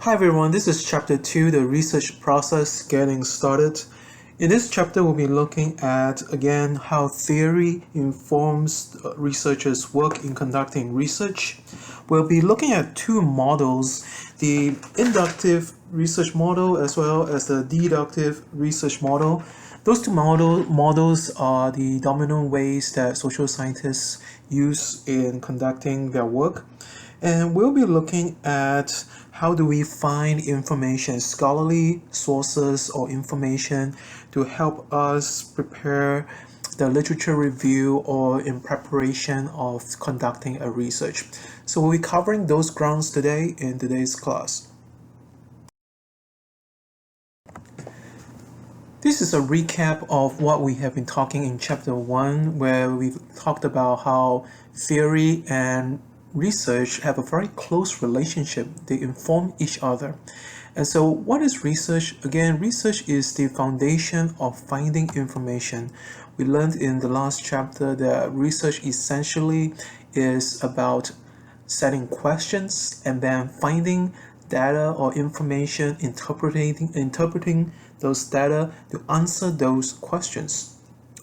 Hi everyone, this is chapter 2, the research process getting started. In this chapter, we'll be looking at again how theory informs researchers' work in conducting research. We'll be looking at two models, the inductive research model as well as the deductive research model. Those two models are the dominant ways that social scientists use in conducting their work. And we'll be looking at how do we find information, scholarly sources or information to help us prepare the literature review or in preparation of conducting a research. So we'll be covering those grounds today in today's class. This is a recap of what we have been talking in chapter 1, where we've talked about how theory and research have a very close relationship. They inform each other. And so, what is research? Again, research is the foundation of finding information. We learned in the last chapter that research essentially is about setting questions and then finding data or information, interpreting those data to answer those questions.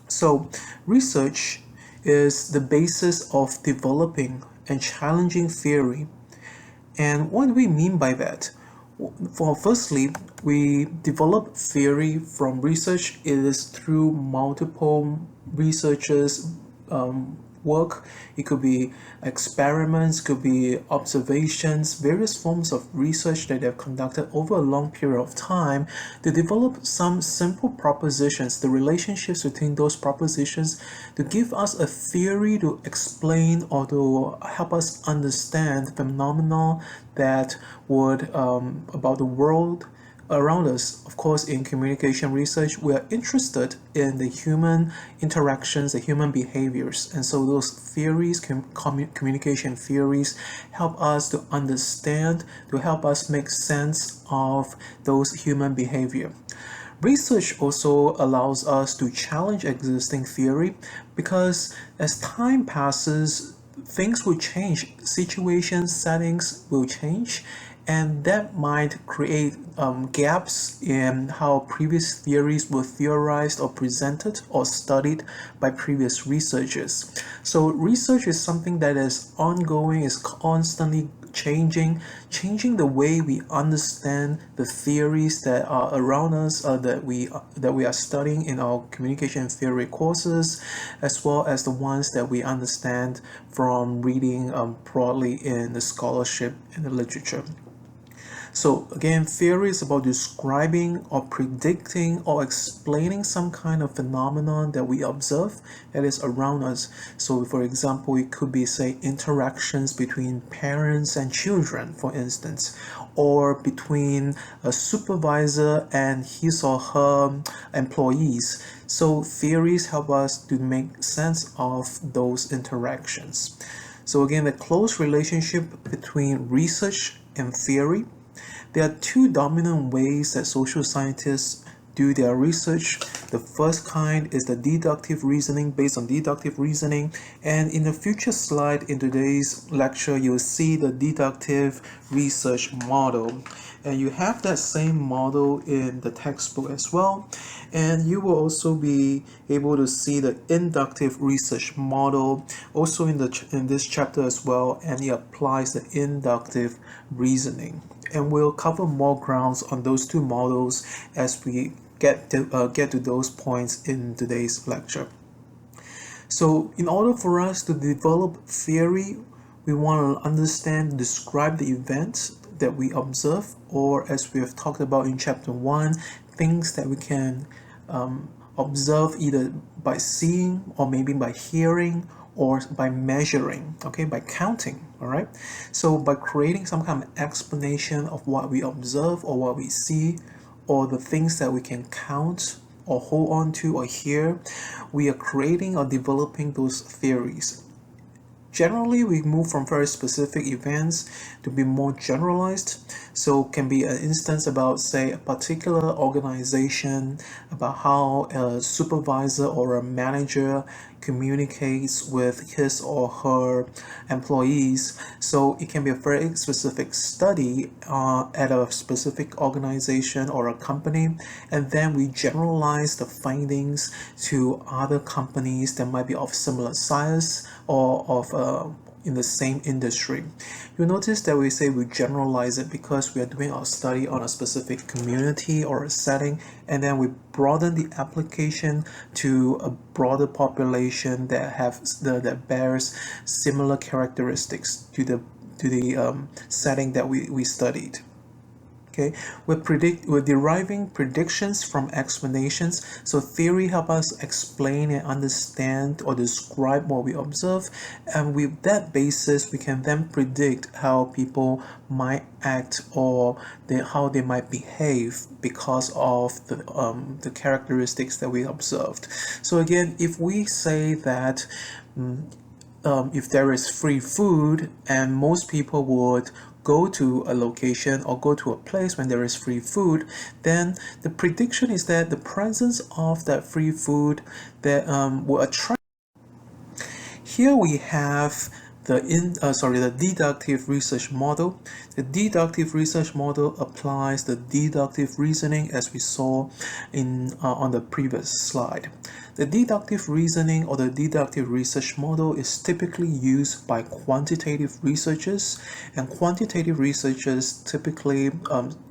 So, research is the basis of developing and challenging theory. And what do we mean by that? Firstly, we develop theory from research. It is through multiple researchers' work. It could be experiments, could be observations, various forms of research that they've conducted over a long period of time to develop some simple propositions, the relationships between those propositions, to give us a theory to explain or to help us understand phenomena that would about the world around us. Of course, in communication research, we are interested in the human interactions, the human behaviors. And so those theories, communication theories, help us to understand, to help us make sense of those human behavior. Research also allows us to challenge existing theory because as time passes, things will change, situations, settings will change, and that might create gaps in how previous theories were theorized or presented or studied by previous researchers. So research is something that is ongoing, is constantly changing the way we understand the theories that are around us, that we are studying in our communication theory courses, as well as the ones that we understand from reading broadly in the scholarship and the literature. So again, theory is about describing or predicting or explaining some kind of phenomenon that we observe that is around us. So for example, it could be, say, interactions between parents and children, for instance, or between a supervisor and his or her employees. So theories help us to make sense of those interactions. So again, the close relationship between research and theory. There are two dominant ways that social scientists do their research. The first kind is the deductive reasoning, based on deductive reasoning. And in the future slide in today's lecture, you'll see the deductive research model. And you have that same model in the textbook as well. And you will also be able to see the inductive research model also in this chapter as well, and it applies the inductive reasoning. And we'll cover more grounds on those two models as we get to those points in today's lecture. So in order for us to develop theory, we want to understand, describe the events that we observe, or as we have talked about in chapter 1, things that we can observe either by seeing or maybe by hearing or by measuring, okay, by counting. All right, so by creating some kind of explanation of what we observe or what we see or the things that we can count or hold on to or hear, we are creating or developing those theories. Generally, we move from very specific events to be more generalized. So can be an instance about, say, a particular organization, about how a supervisor or a manager communicates with his or her employees. So it can be a very specific study at a specific organization or a company, and then we generalize the findings to other companies that might be of similar size or of in the same industry. You'll notice that we say we generalize it because we are doing our study on a specific community or a setting, and then we broaden the application to a broader population that bears similar characteristics to the setting that we studied. Okay, we're deriving predictions from explanations. So theory help us explain and understand or describe what we observe, and with that basis we can then predict how people might act or how they might behave because of the characteristics that we observed. So again, if we say that if there is free food and most people would go to a location or go to a place when there is free food, then the prediction is that the presence of that free food that will attract. Here we have the deductive research model. The deductive research model applies the deductive reasoning as we saw on the previous slide. The deductive reasoning or the deductive research model is typically used by quantitative researchers, and quantitative researchers typically,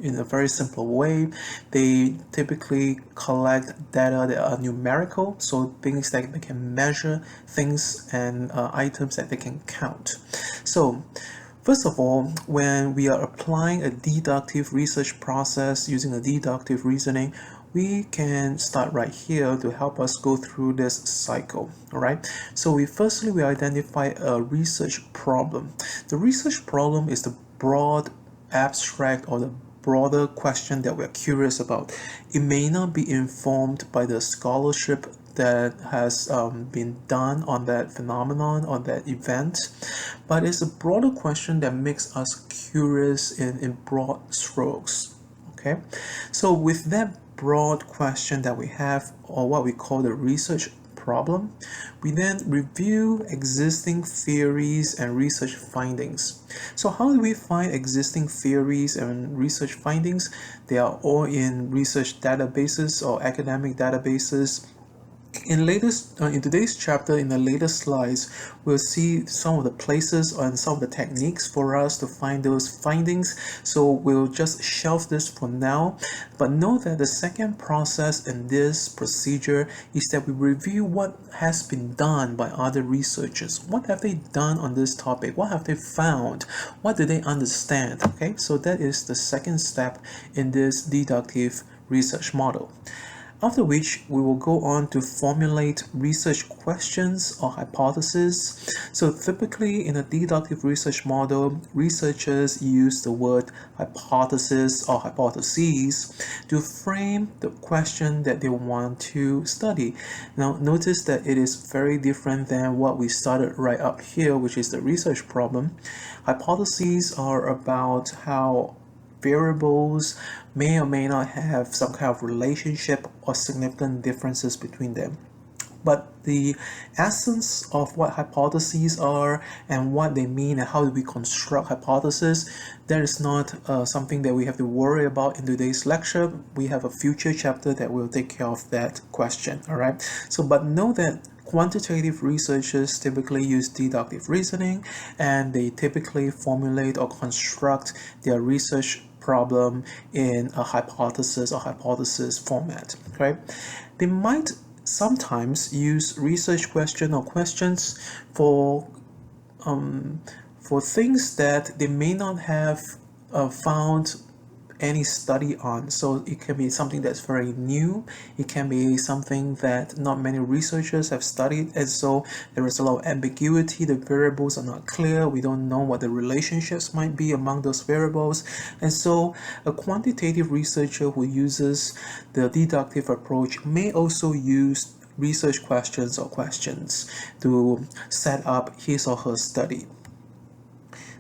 in a very simple way, they typically collect data that are numerical, so things that they can measure, things and items that they can count. So first of all, when we are applying a deductive research process using a deductive reasoning, we can start right here to help us go through this cycle. All right, so we identify a research problem. The research problem is the broad abstract or the broader question that we're curious about. It may not be informed by the scholarship that has been done on that phenomenon, on that event, but it's a broader question that makes us curious in broad strokes. Okay, so with that broad question that we have, or what we call the research problem, we then review existing theories and research findings. So how do we find existing theories and research findings? They are all in research databases or academic databases. In today's chapter, in the later slides, we'll see some of the places and some of the techniques for us to find those findings. So we'll just shelve this for now. But know that the second process in this procedure is that we review what has been done by other researchers. What have they done on this topic? What have they found? What do they understand? Okay, so that is the second step in this deductive research model. After which we will go on to formulate research questions or hypotheses. So typically in a deductive research model, researchers use the word hypothesis or hypotheses to frame the question that they want to study. Now notice that it is very different than what we started right up here, which is the research problem. Hypotheses are about how variables may or may not have some kind of relationship or significant differences between them. But the essence of what hypotheses are and what they mean and how do we construct hypotheses, that is not something that we have to worry about in today's lecture. We have a future chapter that will take care of that question. All right. So, but know that quantitative researchers typically use deductive reasoning, and they typically formulate or construct their research problem in a hypothesis or hypothesis format. Okay, they might sometimes use research question or questions for things that they may not have found any study on. So it can be something that's very new, it can be something that not many researchers have studied, and so there is a lot of ambiguity. The variables are not clear, we don't know what the relationships might be among those variables, and so a quantitative researcher who uses the deductive approach may also use research questions or questions to set up his or her study.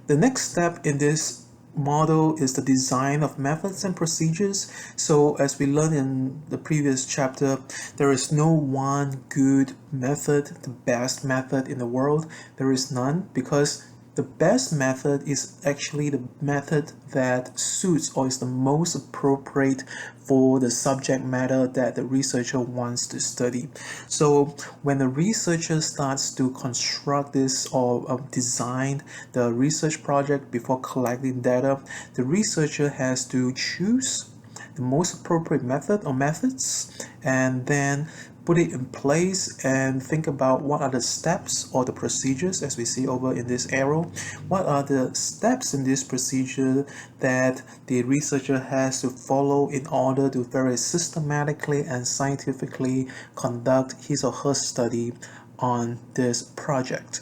The next step in this model is the design of methods and procedures. So as we learned in the previous chapter, there is no one good method, the best method in the world. There is none, because the best method is actually the method that suits or is the most appropriate for the subject matter that the researcher wants to study. So when the researcher starts to construct this or design the research project before collecting data, the researcher has to choose the most appropriate method or methods and then put it in place and think about what are the steps or the procedures, as we see over in this arrow. What are the steps in this procedure that the researcher has to follow in order to very systematically and scientifically conduct his or her study on this project.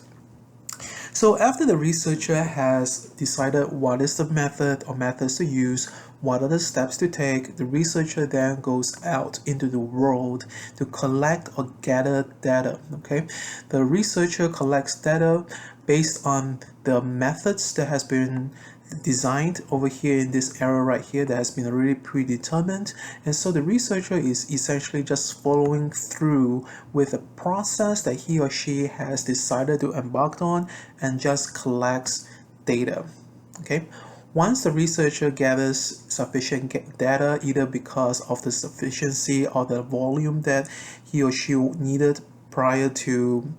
So after the researcher has decided what is the method or methods to use, what are the steps to take, the researcher then goes out into the world to collect or gather data. Okay, the researcher collects data based on the methods that has been designed over here in this arrow right here that has been already predetermined, and so the researcher is essentially just following through with a process that he or she has decided to embark on and just collects data. Okay, once the researcher gathers sufficient data, either because of the sufficiency or the volume that he or she needed prior to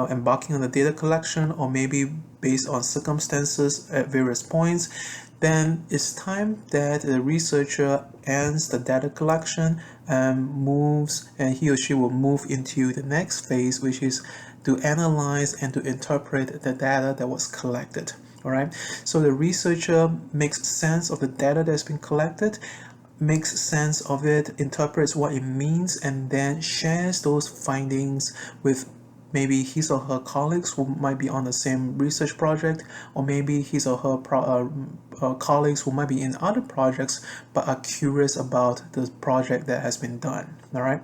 embarking on the data collection, or maybe based on circumstances at various points, then it's time that the researcher ends the data collection and moves, and he or she will move into the next phase, which is to analyze and to interpret the data that was collected. All right, so the researcher makes sense of the data that's been collected, makes sense of it, interprets what it means, and then shares those findings with maybe his or her colleagues who might be on the same research project, or maybe his or her colleagues who might be in other projects but are curious about the project that has been done. All right,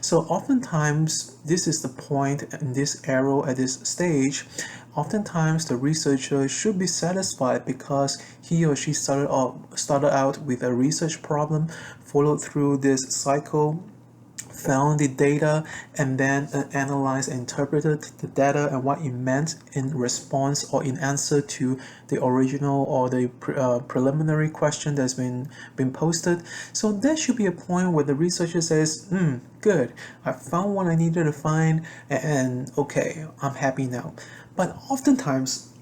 so oftentimes this is the point in this arrow at this stage. Oftentimes the researcher should be satisfied because he or she started out with a research problem, followed through this cycle, found the data, and then analyzed and interpreted the data and what it meant in response or in answer to the original or the preliminary question that's been posted. So there should be a point where the researcher says, good, I found what I needed to find, and okay, I'm happy now. But oftentimes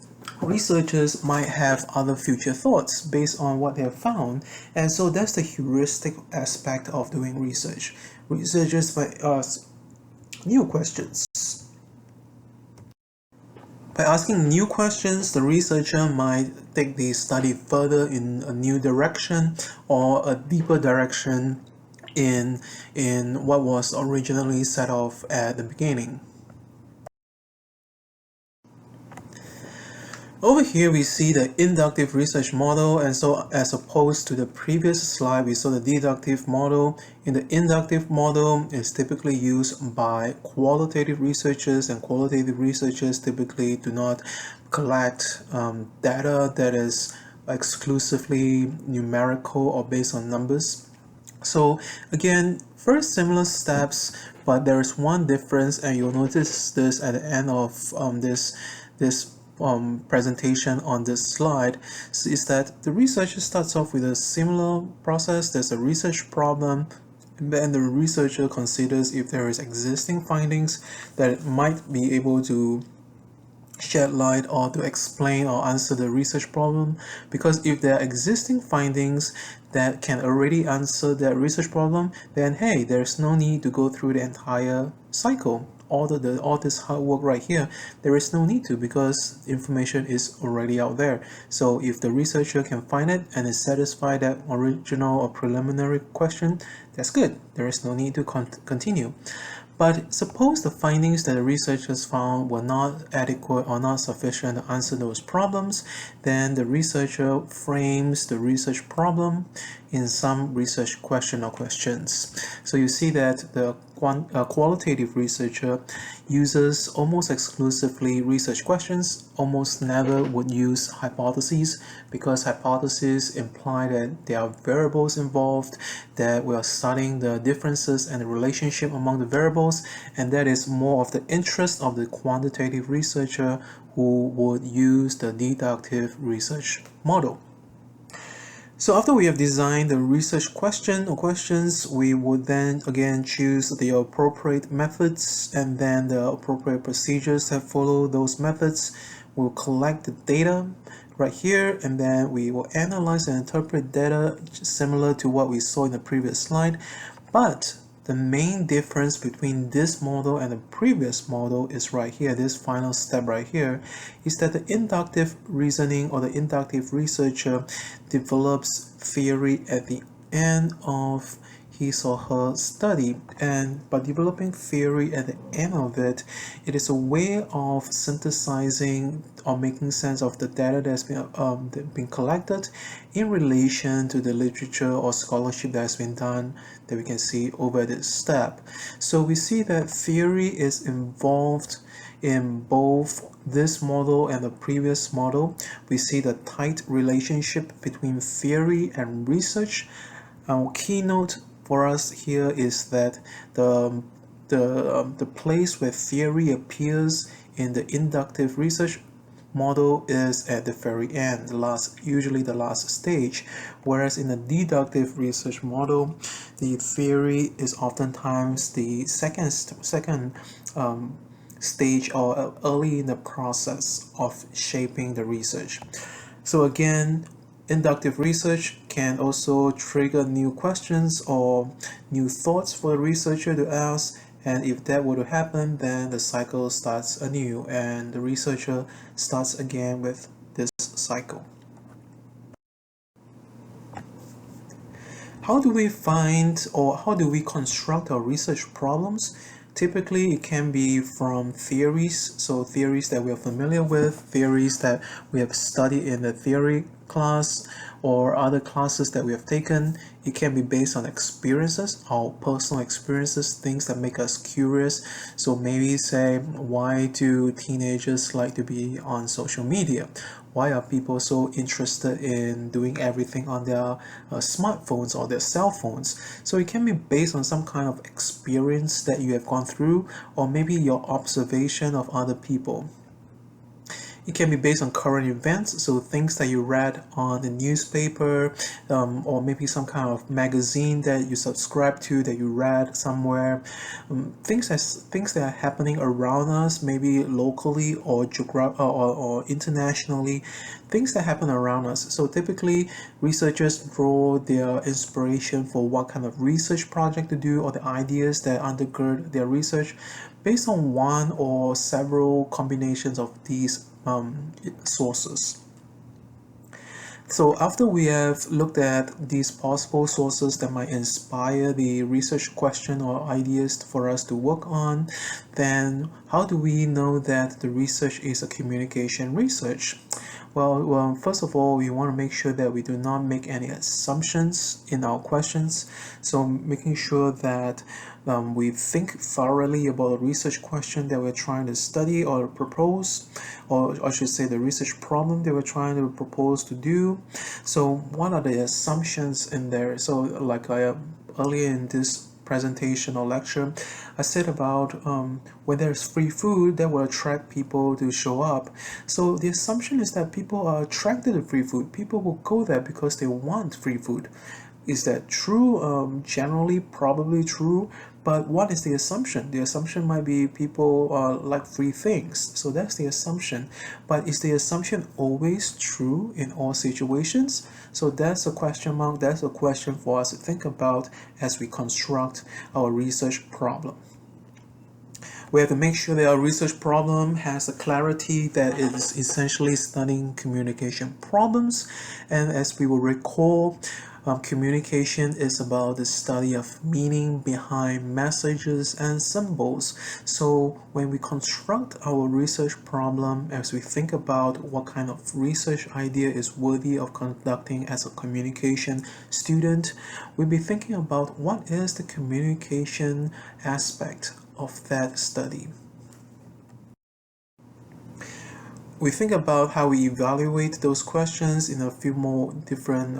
researchers might have other future thoughts based on what they have found, and so that's the heuristic aspect of doing research. Researchers might ask new questions. By asking new questions, the researcher might take the study further in a new direction or a deeper direction in what was originally set off at the beginning. Over here we see the inductive research model, and so as opposed to the previous slide we saw the deductive model. In the inductive model, it's typically used by qualitative researchers, and qualitative researchers typically do not collect data that is exclusively numerical or based on numbers. So again, very similar steps, but there is one difference, and you'll notice this at the end of this presentation on this slide, is that the researcher starts off with a similar process. There's a research problem, and the researcher considers if there is existing findings that might be able to shed light or to explain or answer the research problem. Because if there are existing findings that can already answer that research problem, then hey, there's no need to go through the entire cycle. All this hard work right here, there is no need to, because information is already out there. So if the researcher can find it and is satisfied that original or preliminary question, that's good. There is no need to continue. But suppose the findings that the researchers found were not adequate or not sufficient to answer those problems, then the researcher frames the research problem in some research question or questions. So you see that the qualitative researcher uses almost exclusively research questions, almost never would use hypotheses, because hypotheses imply that there are variables involved, that we are studying the differences and the relationship among the variables, and that is more of the interest of the quantitative researcher who would use the deductive research model. So after we have designed the research question or questions, we would then again choose the appropriate methods and then the appropriate procedures that follow those methods. We'll collect the data right here, and then we will analyze and interpret data similar to what we saw in the previous slide. But the main difference between this model and the previous model is right here. This final step right here is that the inductive reasoning or the inductive researcher develops theory at the end of his or her study, and by developing theory at the end of it, it is a way of synthesizing or making sense of the data that's been collected in relation to the literature or scholarship that has been done that we can see over this step. So we see that theory is involved in both this model and the previous model. We see the tight relationship between theory and research. Our keynote for us here is that the place where theory appears in the inductive research model is at the very end, usually the last stage, whereas in the deductive research model, the theory is oftentimes the second stage or early in the process of shaping the research. So again, inductive research can also trigger new questions or new thoughts for the researcher to ask, and if that were to happen, then the cycle starts anew and the researcher starts again with this cycle. How do we find or how do we construct our research problems? Typically, it can be from theories, so theories that we are familiar with, theories that we have studied in the theory class or other classes that we have taken. It can be based on experiences, our personal experiences, things that make us curious. So maybe say, why do teenagers like to be on social media? Why are people so interested in doing everything on their smartphones or their cell phones? So it can be based on some kind of experience that you have gone through, or maybe your observation of other people. It can be based on current events, so things that you read on the newspaper, or maybe some kind of magazine that you subscribe to, that you read somewhere. Things that are happening around us, maybe locally or or internationally, things that happen around us. So typically, researchers draw their inspiration for what kind of research project to do, or the ideas that undergird their research based on one or several combinations of these sources. So after we have looked at these possible sources that might inspire the research question or ideas for us to work on, then how do we know that the research is a communication research? Well, first of all, we want to make sure that we do not make any assumptions in our questions. So making sure that we think thoroughly about a research question that we're trying to study or propose, or I should say the research problem that we're trying to propose to do. So what are the assumptions in there? So like earlier in this presentation or lecture, I said about when there's free food, that will attract people to show up. So the assumption is that people are attracted to free food. People will go there because they want free food. Is that true? Generally, probably true. But what is the assumption? The assumption might be people like free things. So that's the assumption. But is the assumption always true in all situations? So that's a question mark. That's a question for us to think about as we construct our research problem. We have to make sure that our research problem has a clarity that is essentially studying communication problems. And as we will recall, Communication is about the study of meaning behind messages and symbols. So when we construct our research problem, as we think about what kind of research idea is worthy of conducting as a communication student, we'll be thinking about what is the communication aspect of that study. We think about how we evaluate those questions in a few more different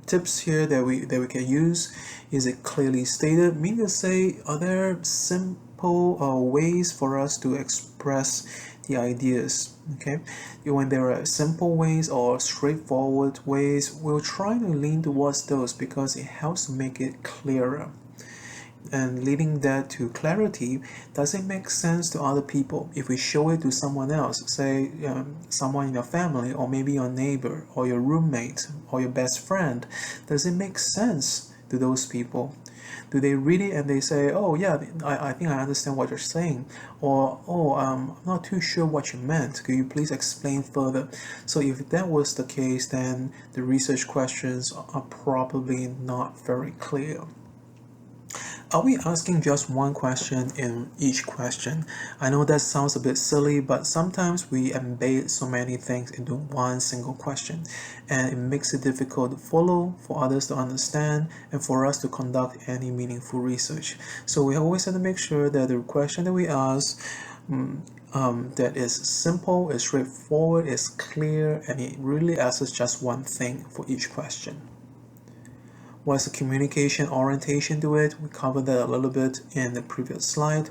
tips here that we can use. Is it clearly stated? Meaning to say, are there simple ways for us to express the ideas? Okay, when there are simple ways or straightforward ways, we'll try to lean towards those because it helps to make it clearer. And leading that to clarity, does it make sense to other people? If we show it to someone else, say someone in your family, or maybe your neighbor, or your roommate, or your best friend, does it make sense to those people? Do they read it and they say, oh yeah, I think I understand what you're saying, or oh, I'm not too sure what you meant, could you please explain further? So if that was the case, then the research questions are probably not very clear. Are we asking just one question in each question? I know that sounds a bit silly, but sometimes we embed so many things into one single question, and it makes it difficult to follow, for others to understand, and for us to conduct any meaningful research. So we always have to make sure that the question that we ask that is simple, is straightforward, is clear, and it really asks just one thing for each question. What's the communication orientation to it? We covered that a little bit in the previous slide.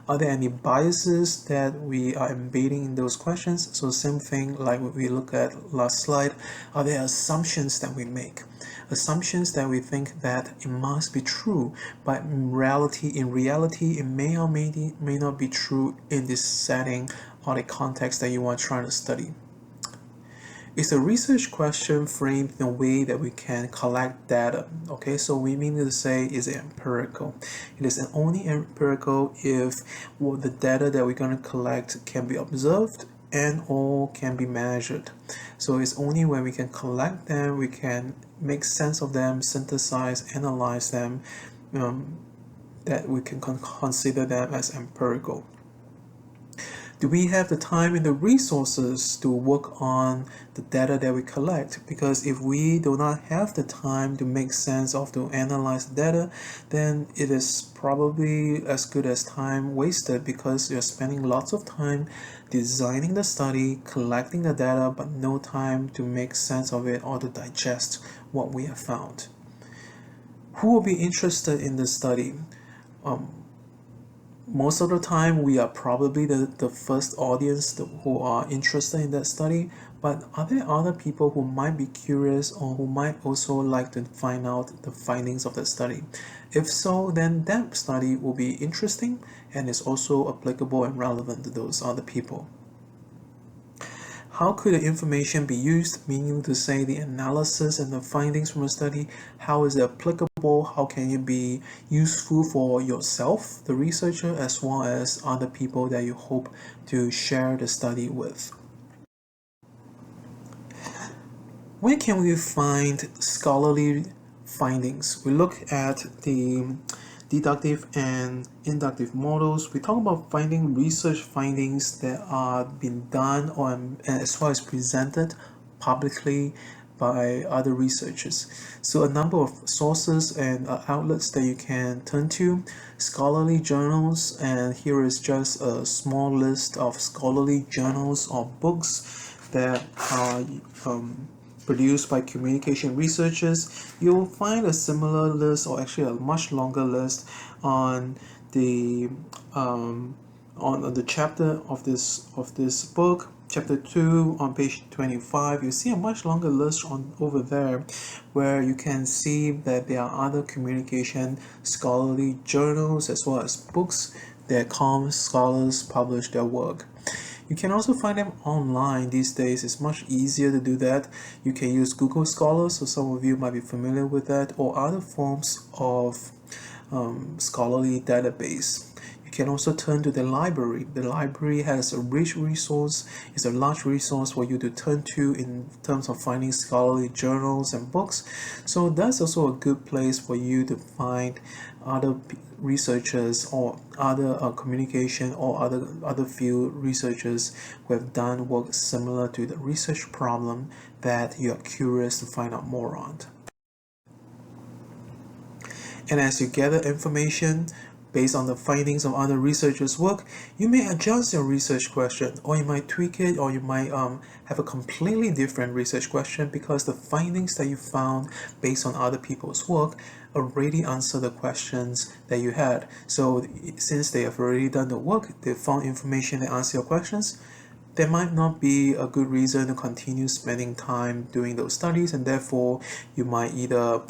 Are there any biases that we are embedding in those questions? So same thing like we looked at last slide. Are there assumptions that we make? Assumptions that we think that it must be true, but in reality, it may or may not be true in this setting or the context that you are trying to study. Is a research question framed in a way that we can collect data? Okay, so we mean to say, is it empirical? It is only empirical if the data that we're going to collect can be observed and or can be measured. So it's only when we can collect them, we can make sense of them, synthesize, analyze them, that we can consider them as empirical. Do we have the time and the resources to work on the data that we collect? Because if we do not have the time to make sense of, to analyze the data, then it is probably as good as time wasted, because you're spending lots of time designing the study, collecting the data, but no time to make sense of it or to digest what we have found. Who will be interested in the study? Most of the time we are probably the first audience who are interested in that study, but are there other people who might be curious or who might also like to find out the findings of the study? If so, then that study will be interesting and is also applicable and relevant to those other people. How could the information be used? Meaning to say, the analysis and the findings from a study, how is it applicable? How can it be useful for yourself, the researcher, as well as other people that you hope to share the study with? Where can we find scholarly findings? We look at the deductive and inductive models. We talk about finding research findings that are being done or as well as presented publicly by other researchers. So a number of sources and outlets that you can turn to: scholarly journals, and here is just a small list of scholarly journals or books that are produced by communication researchers. You'll find a similar list, or actually a much longer list, on the chapter of this book, chapter 2 on page 25. You see a much longer list over there, where you can see that there are other communication scholarly journals as well as books that comm scholars publish their work. You can also find them online these days. It's much easier to do that. You can use Google Scholar, so some of you might be familiar with that, or other forms of scholarly database. You can also turn to the library. The library has a rich resource, it's a large resource for you to turn to in terms of finding scholarly journals and books. So that's also a good place for you to find other researchers or other communication or other field researchers who have done work similar to the research problem that you are curious to find out more on. And as you gather information based on the findings of other researchers' work, you may adjust your research question, or you might tweak it, or you might have a completely different research question because the findings that you found based on other people's work already answer the questions that you had. So since they have already done the work, they found information that answer your questions, there might not be a good reason to continue spending time doing those studies, and therefore you might either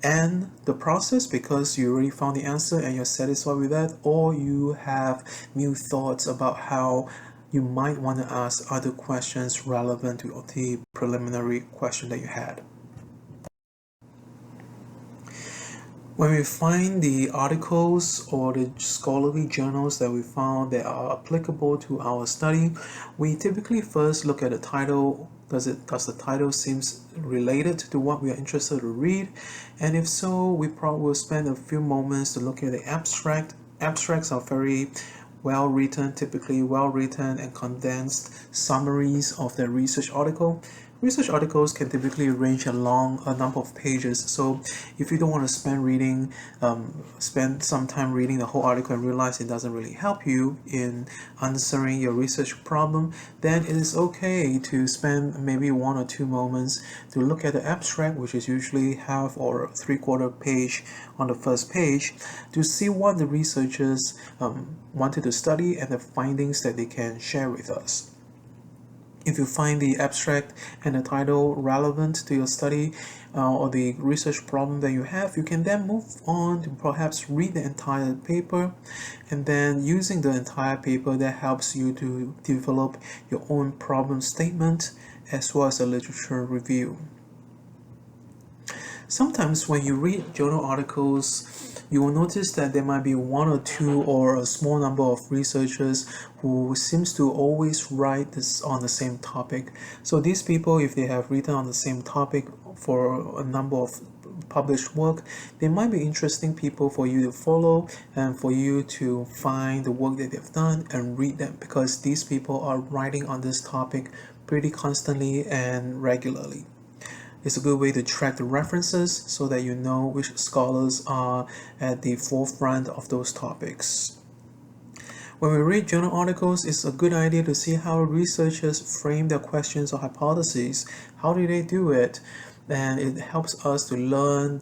end the process because you already found the answer and you're satisfied with that, or you have new thoughts about how you might want to ask other questions relevant to the preliminary question that you had. When we find the articles or the scholarly journals that we found that are applicable to our study, we typically first look at the title. Does the title seems related to what we are interested to read? And if so, we probably will spend a few moments to look at the abstract. Abstracts are very well written, typically well written and condensed summaries of the research article. Research articles can typically range along a number of pages, so if you don't want to spend some time reading the whole article and realize it doesn't really help you in answering your research problem, then it is okay to spend maybe 1 or 2 moments to look at the abstract, which is usually half or 3/4 page on the first page, to see what the researchers wanted to study and the findings that they can share with us. If you find the abstract and the title relevant to your study or the research problem that you have, you can then move on to perhaps read the entire paper, and then using the entire paper that helps you to develop your own problem statement as well as a literature review. Sometimes when you read journal articles, you will notice that there might be 1 or 2 or a small number of researchers who seems to always write this on the same topic. So these people, if they have written on the same topic for a number of published work, they might be interesting people for you to follow and for you to find the work that they've done and read them, because these people are writing on this topic pretty constantly and regularly. It's a good way to track the references so that you know which scholars are at the forefront of those topics. When we read journal articles, it's a good idea to see how researchers frame their questions or hypotheses. How do they do it? And it helps us to learn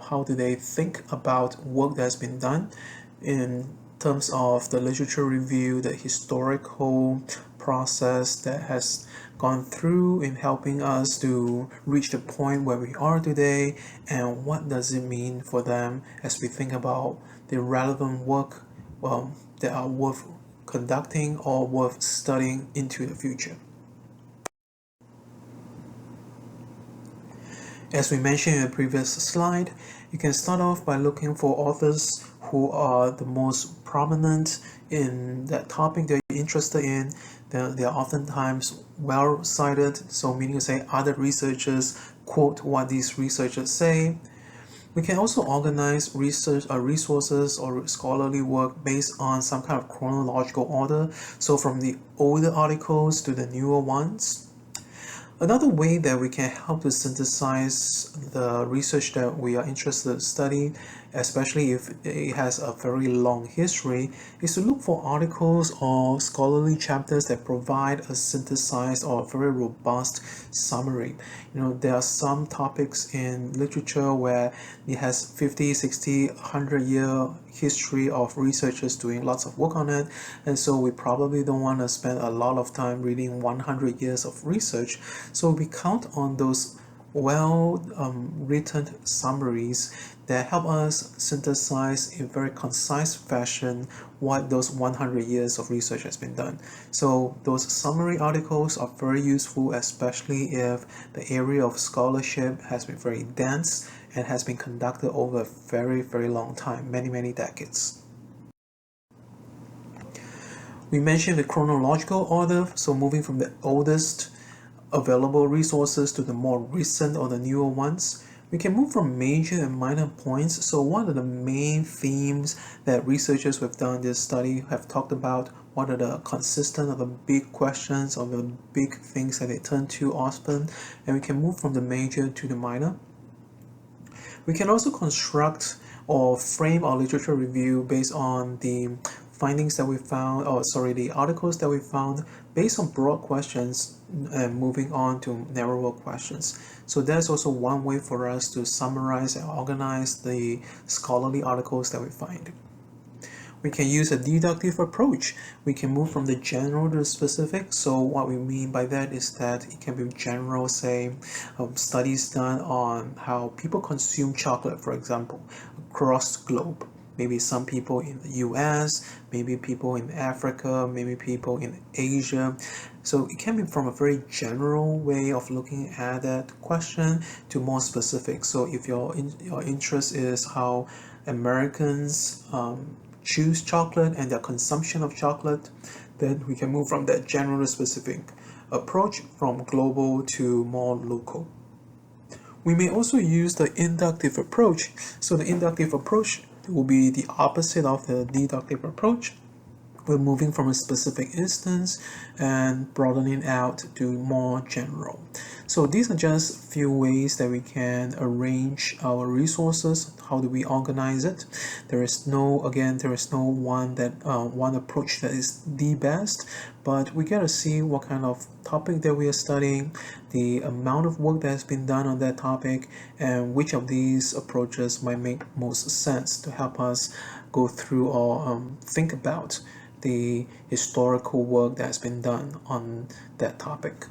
how do they think about work that's been done in terms of the literature review, the historical process that has gone through in helping us to reach the point where we are today, and what does it mean for them as we think about the relevant work that are worth conducting or worth studying into the future. As we mentioned in the previous slide, you can start off by looking for authors who are the most prominent in that topic that you're interested in. They are oftentimes well cited, so meaning to say other researchers quote what these researchers say. We can also organize resources or scholarly work based on some kind of chronological order, so from the older articles to the newer ones. Another way that we can help to synthesize the research that we are interested in studying, especially if it has a very long history, is to look for articles or scholarly chapters that provide a synthesized or very robust summary. There are some topics in literature where it has 50, 60, 100-year history of researchers doing lots of work on it, and so we probably don't want to spend a lot of time reading 100 years of research. So we count on those well written summaries that help us synthesize in very concise fashion what those 100 years of research has been done. So those summary articles are very useful, especially if the area of scholarship has been very dense and has been conducted over a very, very long time, many, many decades. We mentioned the chronological order, so moving from the oldest available resources to the more recent or the newer ones. We can move from major and minor points. So one of the main themes that researchers who have done this study have talked about, what are the consistent or the big questions or the big things that they turn to often, and we can move from the major to the minor. We can also construct or frame our literature review based on the findings that we found, the articles that we found based on broad questions and moving on to narrower questions. So that's also one way for us to summarize and organize the scholarly articles that we find. We can use a deductive approach. We can move from the general to the specific. So what we mean by that is that it can be general, say, studies done on how people consume chocolate, for example, across the globe. Maybe some people in the US, maybe people in Africa, maybe people in Asia. So it can be from a very general way of looking at that question to more specific. So if your interest is how Americans choose chocolate and their consumption of chocolate, then we can move from that general to specific approach from global to more local. We may also use the inductive approach. So the inductive approach will be the opposite of the deductive approach. We're moving from a specific instance and broadening out to more general. So these are just a few ways that we can arrange our resources. How do we organize it? There is no one approach that is the best, but we got to see what kind of topic that we are studying, the amount of work that has been done on that topic, and which of these approaches might make most sense to help us go through or think about the historical work that has been done on that topic.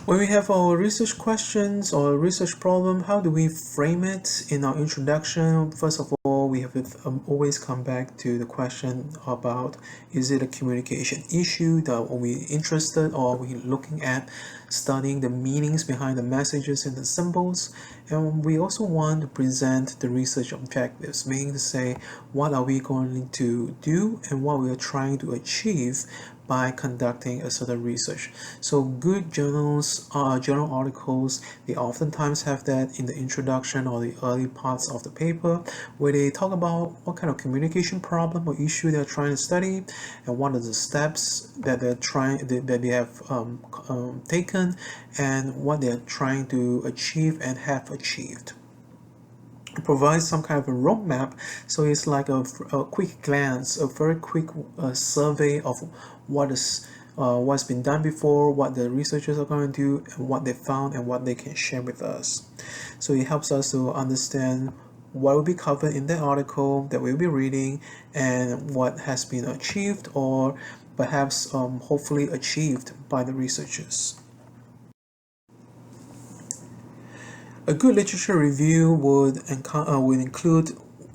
When we have our research questions or research problem, how do we frame it in our introduction? First of all, we have to always come back to the question about, is it a communication issue that are we interested, or are we looking at studying the meanings behind the messages and the symbols? And we also want to present the research objectives, meaning to say what are we going to do and what we are trying to achieve by conducting a certain research. So good journals, journal articles, they oftentimes have that in the introduction or the early parts of the paper, where they talk about what kind of communication problem or issue they're trying to study, and what are the steps that they have taken, and what they're trying to achieve and have achieved. It provides some kind of a roadmap, so it's like a quick glance, a very quick survey of what's been done before, what the researchers are going to do, and what they found, and what they can share with us. So it helps us to understand what will be covered in the article that we'll be reading, and what has been achieved or perhaps hopefully achieved by the researchers. A good literature review would include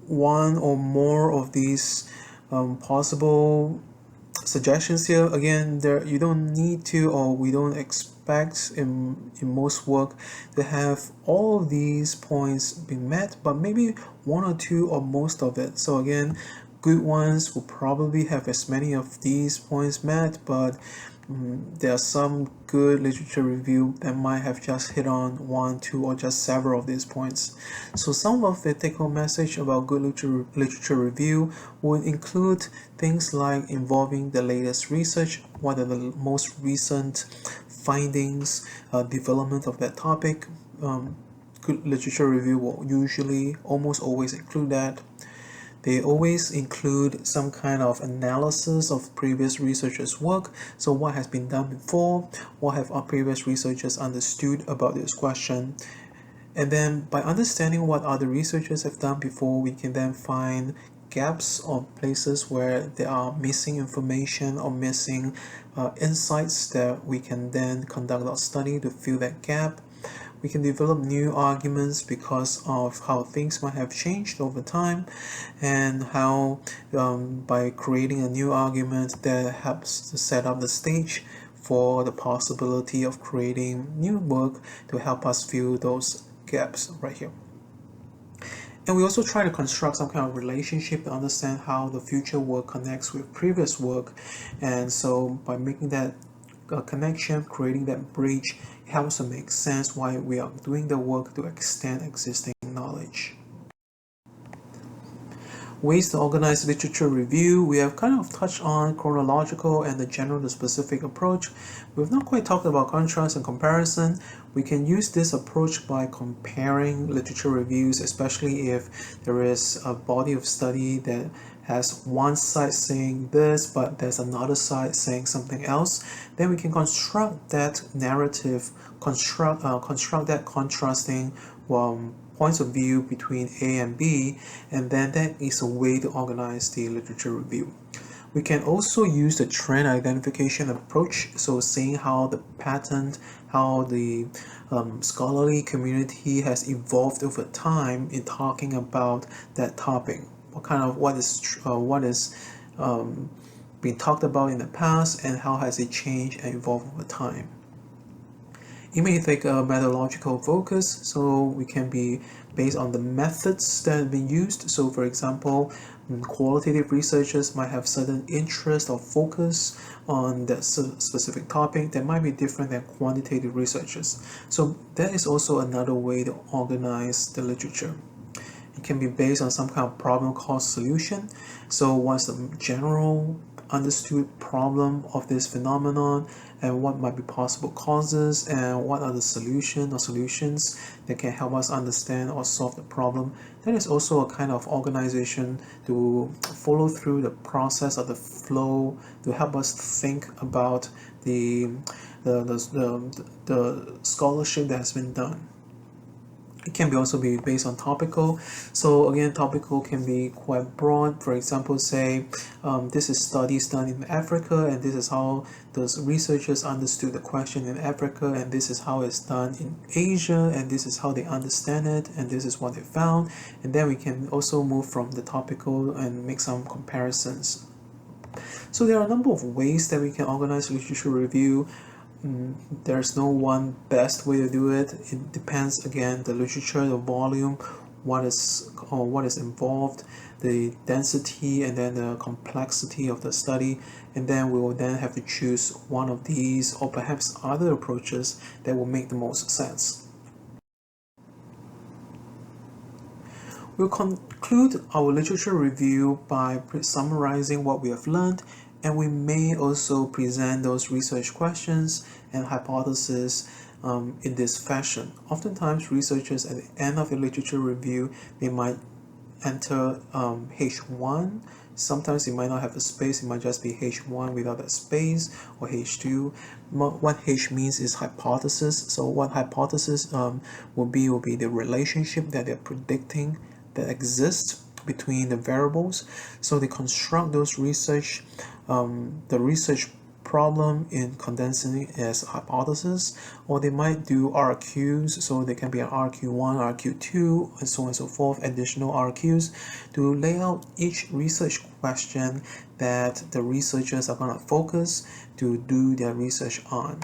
one or more of these possible suggestions here. Again, you don't need to, or we don't expect in most work to have all of these points being met, but maybe one or two or most of it. So again, good ones will probably have as many of these points met, but there are some good literature review that might have just hit on one, two, or just several of these points. So some of the take-home message about good literature review would include things like involving the latest research, what are the most recent findings, development of that topic. Good literature review will usually almost always include that. They always include some kind of analysis of previous researchers' work. So what has been done before? What have our previous researchers understood about this question? And then by understanding what other researchers have done before, we can then find gaps or places where there are missing information or missing insights that we can then conduct our study to fill that gap. We can develop new arguments because of how things might have changed over time, and how by creating a new argument that helps to set up the stage for the possibility of creating new work to help us fill those gaps right here. And we also try to construct some kind of relationship to understand how the future work connects with previous work. And so by making that connection, creating that bridge, it helps to make sense why we are doing the work to extend existing knowledge. Ways to organize literature review. We have kind of touched on chronological and the general to specific approach. We've not quite talked about contrast and comparison. We can use this approach by comparing literature reviews, especially if there is a body of study that has one side saying this, but there's another side saying something else. Then we can construct that narrative, construct that contrasting points of view between A and B, and then that is a way to organize the literature review. We can also use the trend identification approach, so seeing how the pattern, how the scholarly community has evolved over time in talking about that topic. What is being talked about in the past, and how has it changed and evolved over time. It may take a methodological focus, so we can be based on the methods that have been used. So for example, qualitative researchers might have certain interest or focus on that specific topic that might be different than quantitative researchers. So that is also another way to organize the literature. It can be based on some kind of problem cost solution. So what's the general understood problem of this phenomenon, and what might be possible causes, and what are the solutions that can help us understand or solve the problem. That is also a kind of organization to follow through the process of the flow, to help us think about the scholarship that has been done. It can also be based on topical. So again, topical can be quite broad. For example, say this is studies done in Africa, and this is how those researchers understood the question in Africa, and this is how it's done in Asia, and this is how they understand it, and this is what they found. And then we can also move from the topical and make some comparisons. So there are a number of ways that we can organize literature review. There's no one best way to do it. It depends, again, the literature, the volume, what is involved, the density, and then the complexity of the study, and then we will then have to choose one of these or perhaps other approaches that will make the most sense. We'll conclude our literature review by summarizing what we have learned, and we may also present those research questions and hypotheses in this fashion. Oftentimes, researchers at the end of a literature review, they might enter H1. Sometimes it might not have a space, it might just be H1 without a space, or H2. What H means is hypothesis. So what hypothesis will be the relationship that they're predicting that exists between the variables. So they construct those research, the research problem in condensing it as hypothesis, or they might do RQs, so they can be an RQ1, RQ2, and so on and so forth, additional RQs to lay out each research question that the researchers are going to focus to do their research on.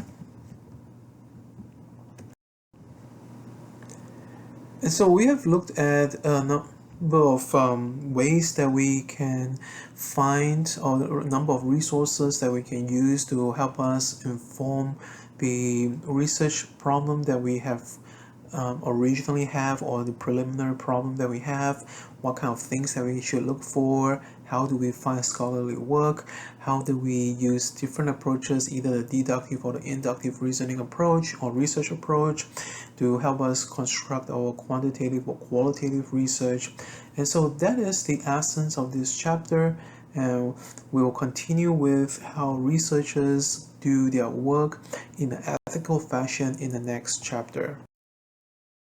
And so we have looked at a number of ways that we can find, or a number of resources that we can use to help us inform the research problem that we have originally have, or the preliminary problem that we have, what kind of things that we should look for, how do we find scholarly work, how do we use different approaches, either the deductive or the inductive reasoning approach or research approach, to help us construct our quantitative or qualitative research. And so that is the essence of this chapter, and we will continue with how researchers do their work in an ethical fashion in the next chapter.